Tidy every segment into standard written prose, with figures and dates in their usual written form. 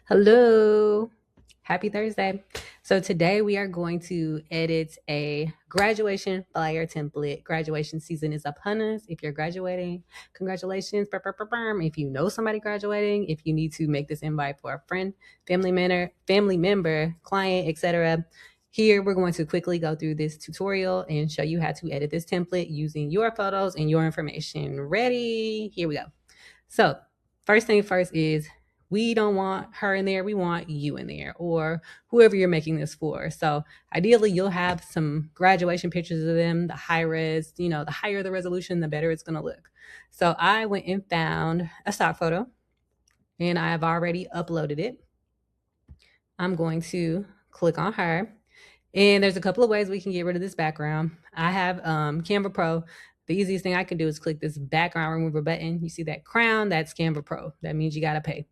Hello. Happy Thursday. So today we are going to edit a graduation flyer template. Graduation season is upon us. If you're graduating, congratulations. If you know somebody graduating, if you need to make this invite for a friend, family member, client, etc. Here we're going to quickly go through this tutorial and show you how to edit this template using your photos and your information. Ready? Here we go. So, first thing first is we don't want her in there. We want you in there or whoever you're making this for. So, ideally, you'll have some graduation pictures of them, the high res, the higher the resolution, the better it's going to look. So, I went and found a stock photo and I've already uploaded it. I'm going to click on her. And there's a couple of ways we can get rid of this background. I have Canva Pro. The easiest thing I can do is click this background remover button. You see that crown? That's Canva Pro. That means you got to pay.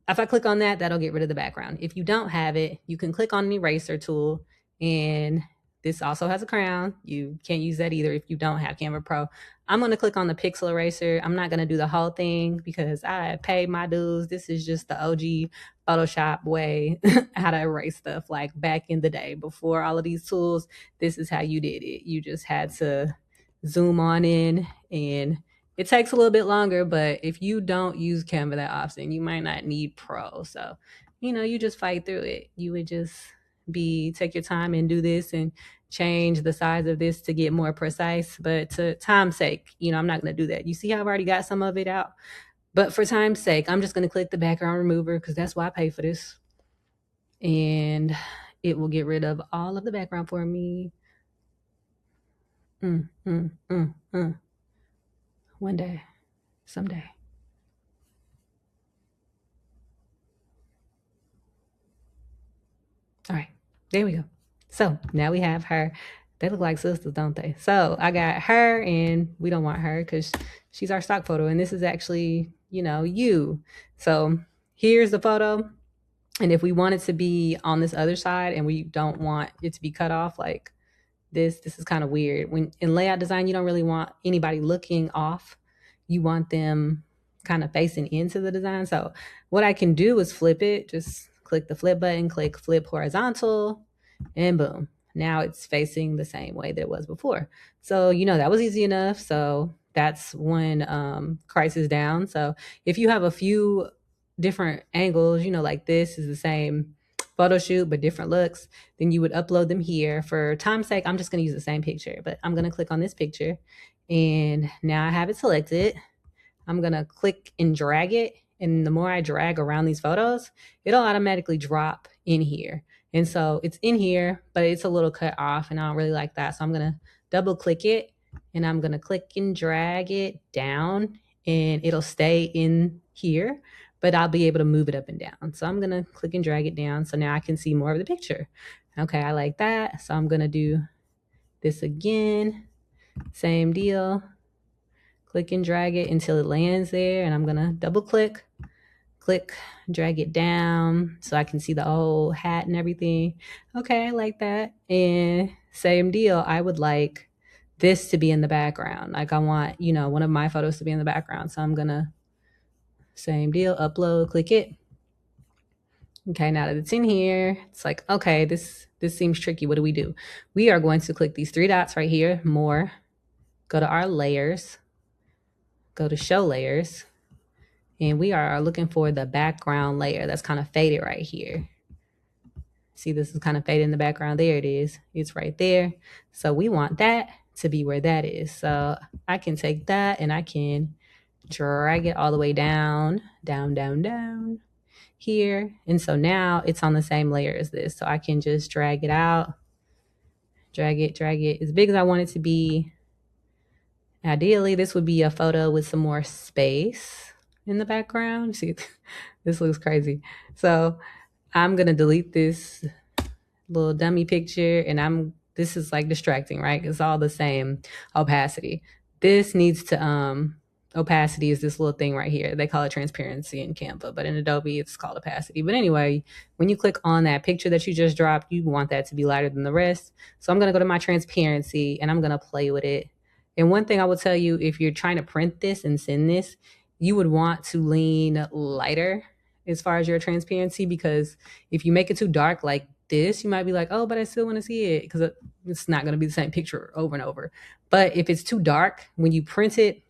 If I click on that, that'll get rid of the background. If you don't have it, you can click on an eraser tool, and this also has a crown. You can't use that either if you don't have Canva Pro. I'm going to click on the pixel eraser. I'm not going to do the whole thing because I paid my dues. This is just the OG Photoshop way how to erase stuff. Like back in the day before all of these tools, this is how you did it. You just had to zoom on in, and it takes a little bit longer, but if you don't use Canva that often, you might not need Pro. So, you just fight through it. You would just take your time and do this and change the size of this to get more precise. But to time's sake, I'm not going to do that. You see how I've already got some of it out? But for time's sake, I'm just going to click the background remover because that's why I pay for this. And it will get rid of all of the background for me. Mm, mm, mm, mm. One day, someday. All right, there we go. So now we have her. They look like sisters, don't they? So I got her, and we don't want her because she's our stock photo, and this is actually, you. So here's the photo. And if we want it to be on this other side and we don't want it to be cut off like this is kind of weird. When in layout design, you don't really want anybody looking off. You want them kind of facing into the design. So what I can do is flip it. Just click the flip button, click flip horizontal, and boom. Now it's facing the same way that it was before. So, that was easy enough. So that's when crisis down. So if you have a few different angles, like this is the same photo shoot but different looks, then you would upload them here. For time's sake, I'm just going to use the same picture, but I'm going to click on this picture, and now I have it selected. I'm going to click and drag it, and the more I drag around these photos, it'll automatically drop in here. And so it's in here, but it's a little cut off, and I don't really like that. So I'm going to double click it, and I'm going to click and drag it down, and it'll stay in here, but I'll be able to move it up and down. So I'm going to click and drag it down. So now I can see more of the picture. Okay, I like that. So I'm going to do this again. Same deal. Click and drag it until it lands there. And I'm going to double click, drag it down so I can see the whole hat and everything. Okay, I like that. And same deal. I would like this to be in the background. Like I want, one of my photos to be in the background. So I'm going to same deal, upload, click it. Okay, now that it's in here, it's like, okay, this seems tricky. What do? We are going to click these three dots right here, more, go to our layers, go to show layers, and we are looking for the background layer that's kind of faded right here. See, this is kind of faded in the background. There it is. It's right there. So we want that to be where that is. So I can take that and I can drag it all the way down, down, down, down here. And so now it's on the same layer as this. So I can just drag it out, drag it as big as I want it to be. Ideally, this would be a photo with some more space in the background. See, this looks crazy. So I'm going to delete this little dummy picture, and this is like distracting, right? It's all the same opacity. This needs to opacity is this little thing right here. They call it transparency in Canva, but in Adobe it's called opacity. But anyway, when you click on that picture that you just dropped, you want that to be lighter than the rest. So I'm going to go to my transparency and I'm going to play with it. And one thing I will tell you, if you're trying to print this and send this, you would want to lean lighter as far as your transparency, because if you make it too dark like this, you might be like, oh, but I still want to see it, because it's not going to be the same picture over and over. But if it's too dark, when you print it,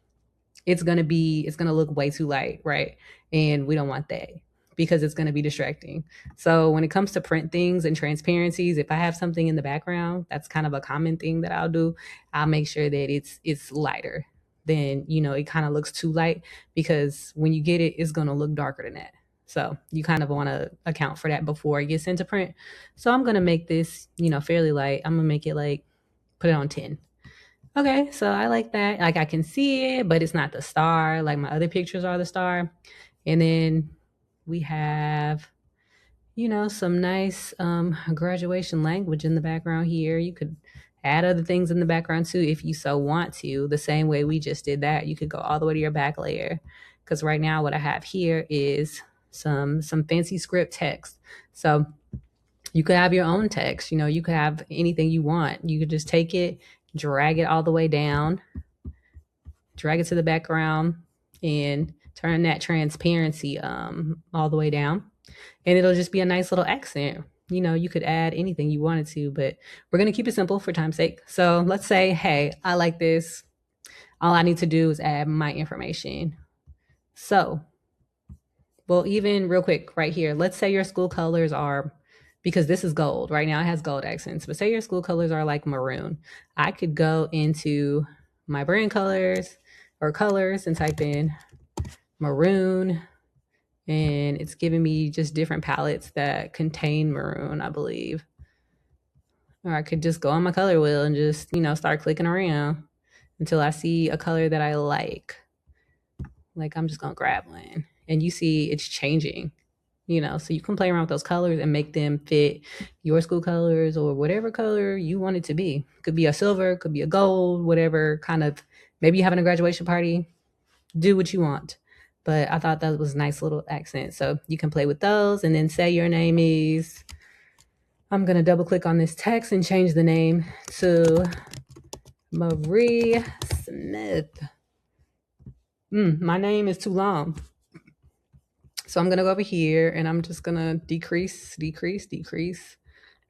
it's gonna look way too light, right? And we don't want that because it's gonna be distracting. So when it comes to print things and transparencies, if I have something in the background, that's kind of a common thing that I'll do. I'll make sure that it's lighter than, it kind of looks too light, because when you get it, it's gonna look darker than that. So you kind of want to account for that before it gets into print. So I'm gonna make this, fairly light. I'm gonna make it like, put it on 10. Okay, so I like that. Like I can see it, but it's not the star. Like my other pictures are the star. And then we have, some nice graduation language in the background here. You could add other things in the background too if you so want to. The same way we just did that. You could go all the way to your back layer. Because right now what I have here is some fancy script text. So you could have your own text. You could have anything you want. You could just take it, drag it all the way down, drag it to the background, and turn that transparency all the way down. And it'll just be a nice little accent. You could add anything you wanted to, but we're going to keep it simple for time's sake. So let's say, hey, I like this. All I need to do is add my information. So, well, even real quick right here, let's say your school colors are, because this is gold. Right now it has gold accents, but say your school colors are like maroon. I could go into my brand colors or colors and type in maroon, and it's giving me just different palettes that contain maroon, I believe. Or I could just go on my color wheel and just, start clicking around until I see a color that I like. Like I'm just going to grab one, and you see it's changing. So you can play around with those colors and make them fit your school colors or whatever color you want it to be. Could be a silver, could be a gold, whatever kind of, maybe you're having a graduation party, do what you want. But I thought that was a nice little accent. So you can play with those, and then say your name is, I'm going to double click on this text and change the name to Marie Smith. My name is too long. So I'm going to go over here and I'm just going to decrease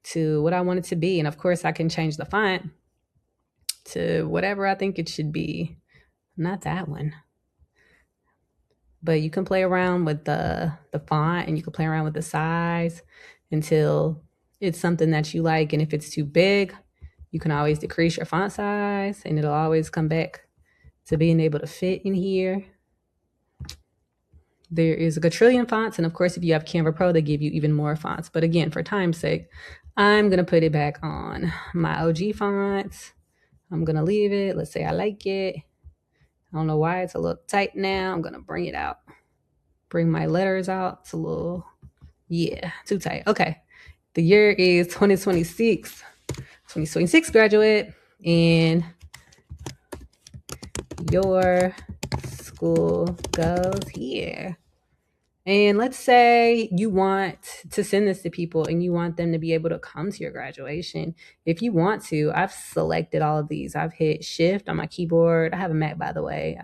to what I want it to be. And of course I can change the font to whatever I think it should be. Not that one. But you can play around with the font, and you can play around with the size until it's something that you like. And if it's too big, you can always decrease your font size, and it'll always come back to being able to fit in here. There is a quadrillion fonts, and of course, if you have Canva Pro, they give you even more fonts. But again, for time's sake, I'm going to put it back on my OG fonts. I'm going to leave it. Let's say I like it. I don't know why it's a little tight now. I'm going to bring it out. Bring my letters out. It's a little, too tight. Okay. The year is 2026. 2026 graduate, and your school goes here. And let's say you want to send this to people and you want them to be able to come to your graduation. If you want to, I've selected all of these. I've hit shift on my keyboard. I have a Mac, by the way.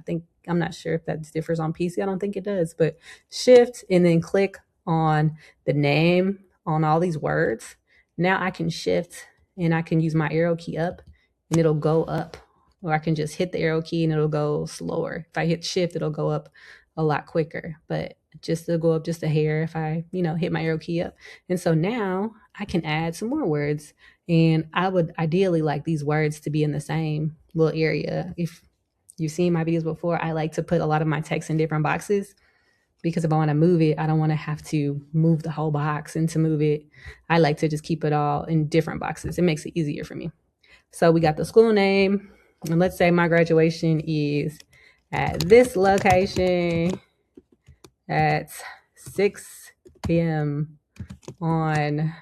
I'm not sure if that differs on PC. I don't think it does, but shift and then click on the name on all these words. Now I can shift and I can use my arrow key up and it'll go up, or I can just hit the arrow key and it'll go slower. If I hit shift, it'll go up a lot quicker, but just to go up just a hair if I, hit my arrow key up. And so now I can add some more words, and I would ideally like these words to be in the same little area. If you've seen my videos before, I like to put a lot of my text in different boxes, because if I want to move it, I don't want to have to move the whole box, and to move it, I like to just keep it all in different boxes. It makes it easier for me. So we got the school name, and let's say my graduation is at this location at 6 p.m. on,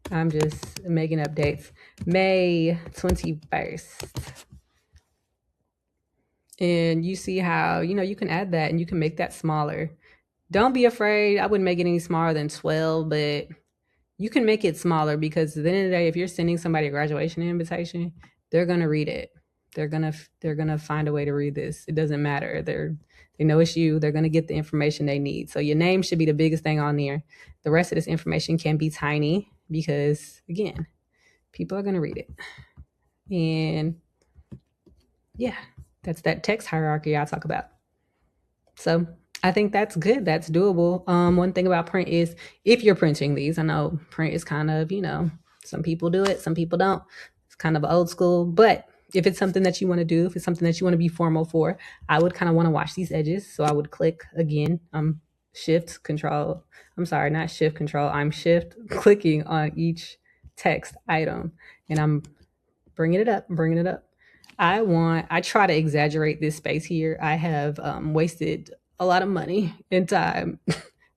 I'm just making up dates, May 21st. And you see how, you can add that and you can make that smaller. Don't be afraid. I wouldn't make it any smaller than 12, but you can make it smaller, because at the end of the day, if you're sending somebody a graduation invitation, they're going to read it. they're gonna find a way to read this. It doesn't matter. They know it's you. They're gonna get the information they need. So your name should be the biggest thing on there. The rest of this information can be tiny because again, people are gonna read it. And yeah, that's that text hierarchy I talk about. So I think that's good. That's doable. One thing about print is if you're printing these, I know print is kind of, some people do it, some people don't. It's kind of old school, but if it's something that you want to do, if it's something that you want to be formal for, I would kind of want to wash these edges. So I would click again, shift control. I'm sorry, not shift control. I'm shift clicking on each text item and I'm bringing it up, bringing it up. I try to exaggerate this space here. I have wasted a lot of money and time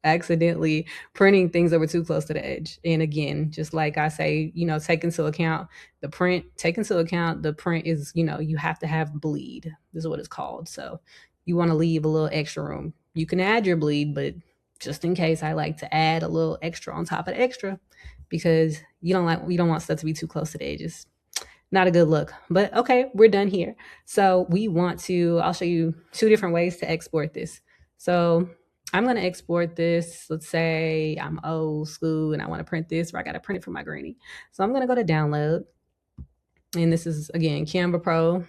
accidentally printing things that were too close to the edge. And again, just like I say, take into account the print is, you have to have bleed. This is what it's called. So you want to leave a little extra room. You can add your bleed, but just in case, I like to add a little extra on top of the extra because you don't want stuff to be too close to the edges. Not a good look, but okay, we're done here. So I'll show you two different ways to export this. So I'm going to export this. Let's say I'm old school and I want to print this, or I got to print it for my granny. So I'm going to go to download. And this is again, Canva Pro.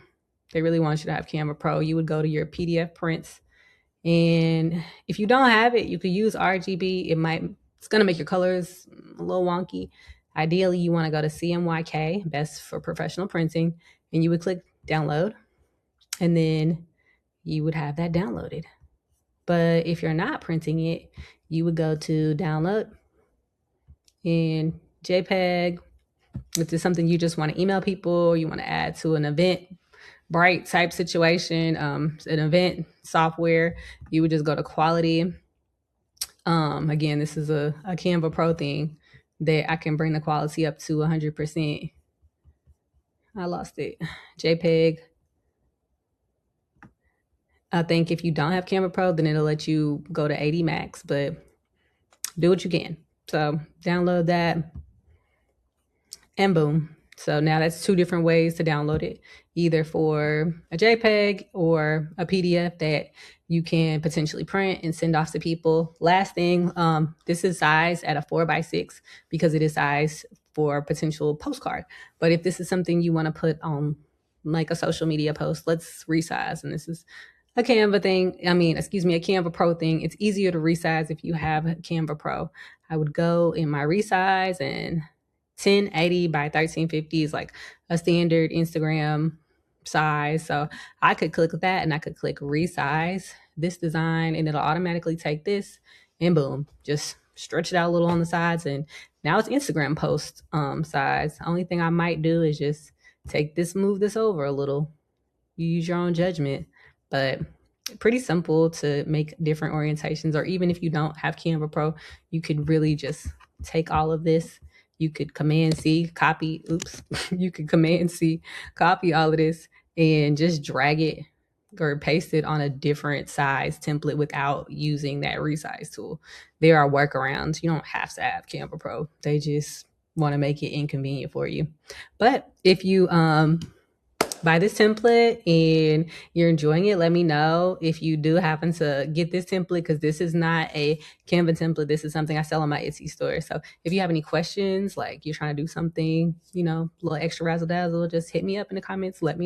They really want you to have Canva Pro. You would go to your PDF prints. And if you don't have it, you could use RGB. It's going to make your colors a little wonky. Ideally, you want to go to CMYK, best for professional printing, and you would click download, and then you would have that downloaded. But if you're not printing it, you would go to download and JPEG. If it's something you just want to email people, you want to add to an event, bright type situation, an event software, you would just go to quality. Again, this is a Canva Pro thing that I can bring the quality up to 100%. I lost it. JPEG. I think if you don't have Canva Pro, then it'll let you go to 80 max, but do what you can. So download that and boom. So now that's two different ways to download it, either for a JPEG or a PDF that you can potentially print and send off to people. Last thing, this is sized at a 4x6 because it is sized for a potential postcard. But if this is something you want to put on like a social media post, let's resize. And this is a Canva thing. A Canva Pro thing. It's easier to resize if you have Canva Pro. I would go in my resize, and 1080 by 1350 is like a standard Instagram size. So I could click that and I could click resize this design and it'll automatically take this and boom, just stretch it out a little on the sides. And now it's Instagram post size. Only thing I might do is just move this over a little. You use your own judgment, but pretty simple to make different orientations. Or even if you don't have Canva Pro, you could really just take all of this. You could Command C, copy. You could Command C, copy all of this and just drag it or paste it on a different size template without using that resize tool. There are workarounds. You don't have to have Canva Pro. They just want to make it inconvenient for you. But if you buy this template and you're enjoying it, let me know. If you do happen to get this template, because this is not a Canva template, this is something I sell on my Etsy store. So if you have any questions, like you're trying to do something, a little extra razzle dazzle, just hit me up in the comments, let me know.